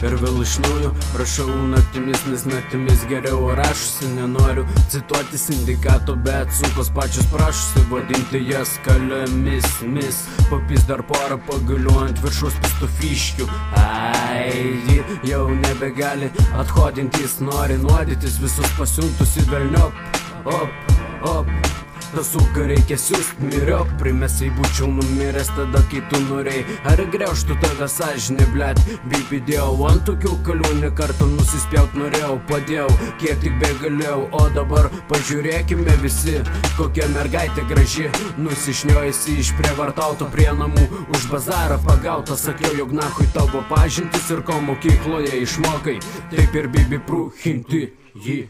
Ir vėl iš naujo rašau naktimis, nes naktimis geriau rašusi. Nenoriu cituoti sindikato, bet sunkos pačios prašusi vadinti jas kalėmis. Papys dar porą pagalių ant viršaus pistofiškių. Ji jau nebegali athodintis, nori nuodytis visus pasiuntus į velniop. Ta suka reikia siūst miriop, primesiai būčiau numiręs tada, kai tu norėjai. Ar greužtų tave sąžinė, blet, bipidėjau ant tokių kalių, ne kartą nusispjaut norėjau, padėjau, kiek tik begalėjau. O dabar pažiūrėkime visi, kokia mergaitė graži, nusišniojusi išprievartauto prie namų, už bazarą pagauta. Sakiau, jog nahui tavo pažintis ir ko mokykloje išmokai, taip ir bibi prūchinti jį.